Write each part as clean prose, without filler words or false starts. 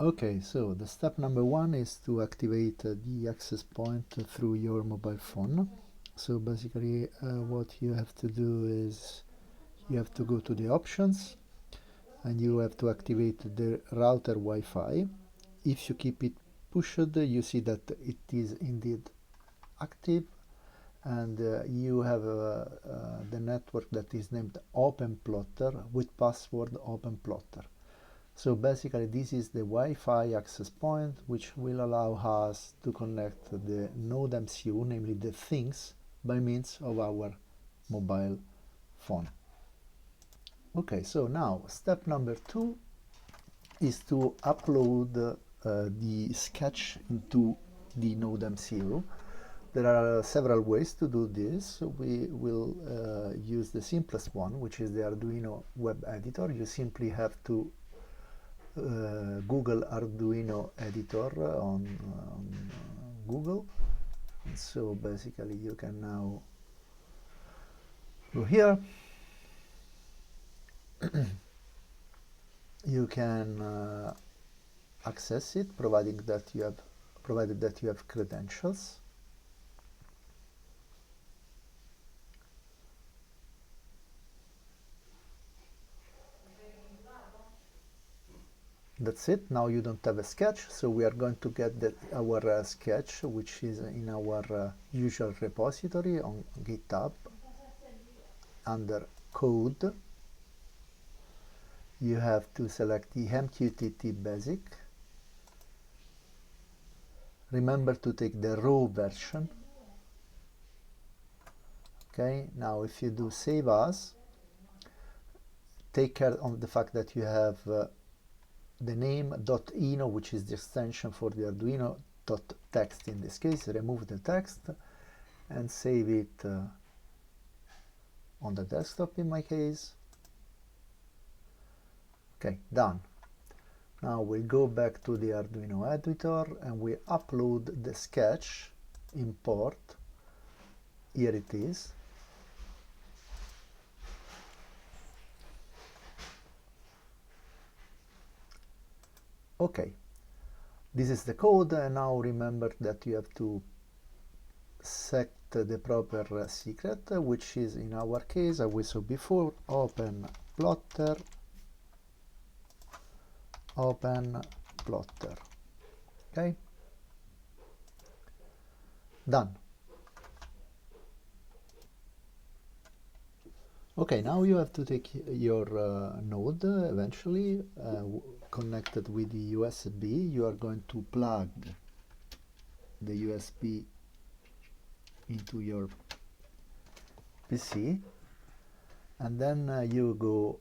Okay, so the step number one is to activate the access point through your mobile phone. So basically what you have to do is you have to go to the options and you have to activate the router Wi-Fi. If you keep it pushed, you see that it is indeed active, and you have the network that is named OpenPlotter with password OpenPlotter. So basically this is the Wi-Fi access point which will allow us to connect the Node MCU, namely the things, by means of our mobile phone. Okay, so now step number two is to upload the sketch into the Node MCU. There are several ways to do this. We will use the simplest one, which is the Arduino web editor. You simply have to Google Arduino editor on Google. And so basically you can now go here. You can access it provided that you have credentials. That's it. Now you don't have a sketch, so we are going to get our sketch, which is in our usual repository on GitHub under code. You have to select the MQTT basic. Remember to take the raw version. Okay, now if you do save as, take care of the fact that you have the name .ino, which is the extension for the Arduino .text in this case. Remove the text and save it on the desktop in my case. Okay, done. Now we'll go back to the Arduino editor and we upload the sketch, import. Here it is. Okay, this is the code, and now remember that you have to set the proper secret, which is in our case, as we saw before, OpenPlotter. Okay, done. Okay, now you have to take your node eventually connected with the USB. You are going to plug the USB into your PC, and then you go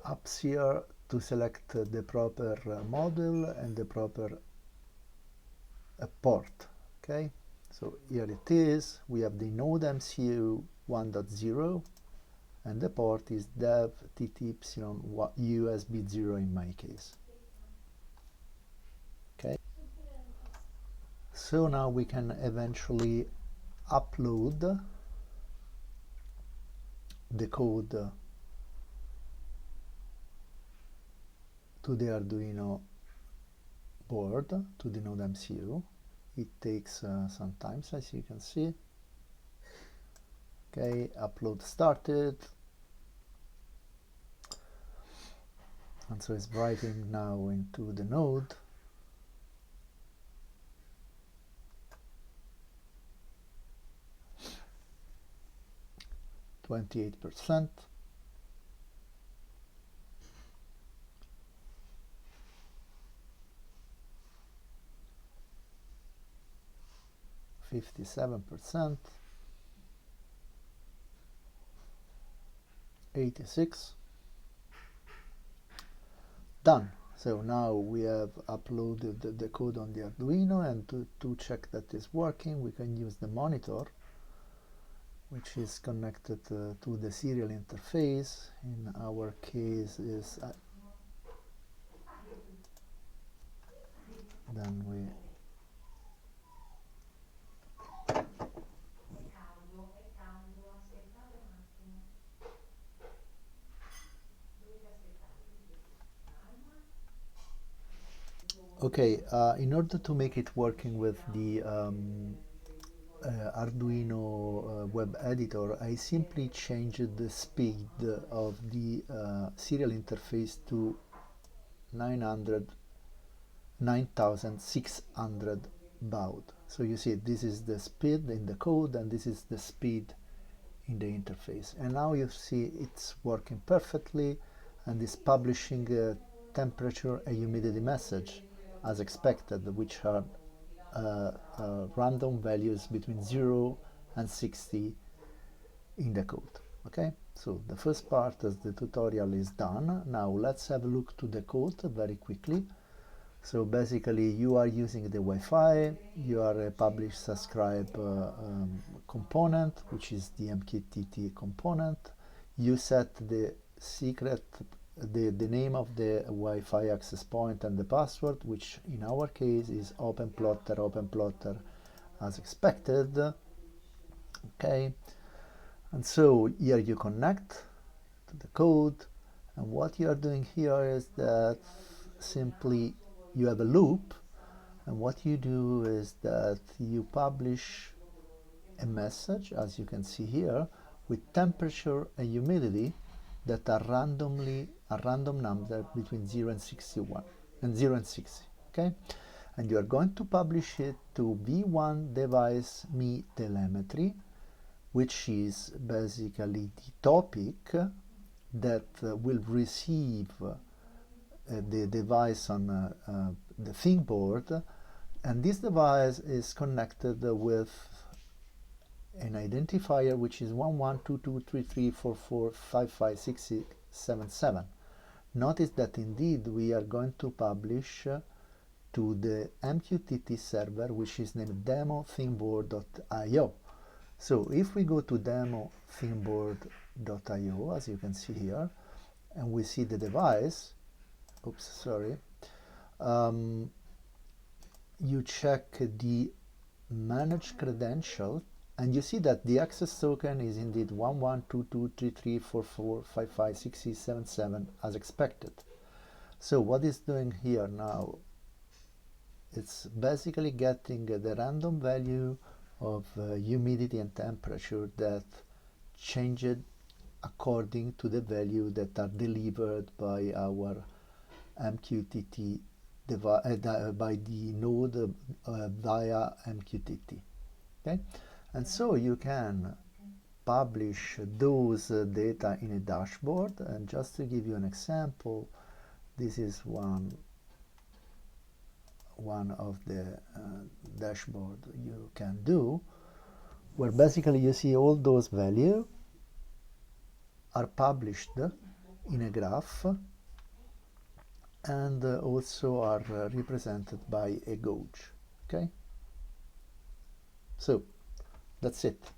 up here to select the proper module and the proper port. Okay, so here it is. We have the Node MCU 1.0 and the port is dev TTY USB 0 in my case. Okay, so now we can eventually upload the code to the Arduino board, to the Node MCU. It takes some time, as you can see. Okay, upload started. And so it's writing now into the node. %. 57%. 86. Done. So now we have uploaded the code on the Arduino, and to check that it's working, we can use the monitor, which is connected to the serial interface. In our case is then we Okay, in order to make it working with the Arduino web editor, I simply changed the speed of the serial interface to 900 9600 baud. So you see this is the speed in the code and this is the speed in the interface. And now you see it's working perfectly and is publishing a temperature and humidity message as expected, which are random values between 0 and 60 in the code. Okay, so the first part of the tutorial is done. Now let's have a look to the code very quickly. So basically you are using the Wi-Fi, you are a publish subscribe component, which is the MQTT component. You set the secret, the name of the Wi-Fi access point and the password, which in our case is openplotter as expected. Okay, and so here you connect to the code, and what you are doing here is that simply you have a loop, and what you do is that you publish a message, as you can see here, with temperature and humidity that are a random number between 0 and 61 and 0 and 60. Okay, and you are going to publish it to V1 device me telemetry, which is basically the topic that will receive the device on the ThinkBoard, and this device is connected with an identifier which is 11223344556677. Notice that indeed we are going to publish to the MQTT server, which is named demo.thinkboard.io. So if we go to demo.thinkboard.io, as you can see here, and we see the device, oops, sorry, you check the manage credential, and you see that the access token is indeed 11223344556677 as expected. So what it's doing here now, it's basically getting the random value of humidity and temperature that changed according to the value that are delivered by our MQTT by the node via MQTT. Okay, and so you can publish those data in a dashboard. And just to give you an example, this is one of the dashboard you can do, where basically you see all those values are published in a graph and also are represented by a gauge. Okay, so that's it.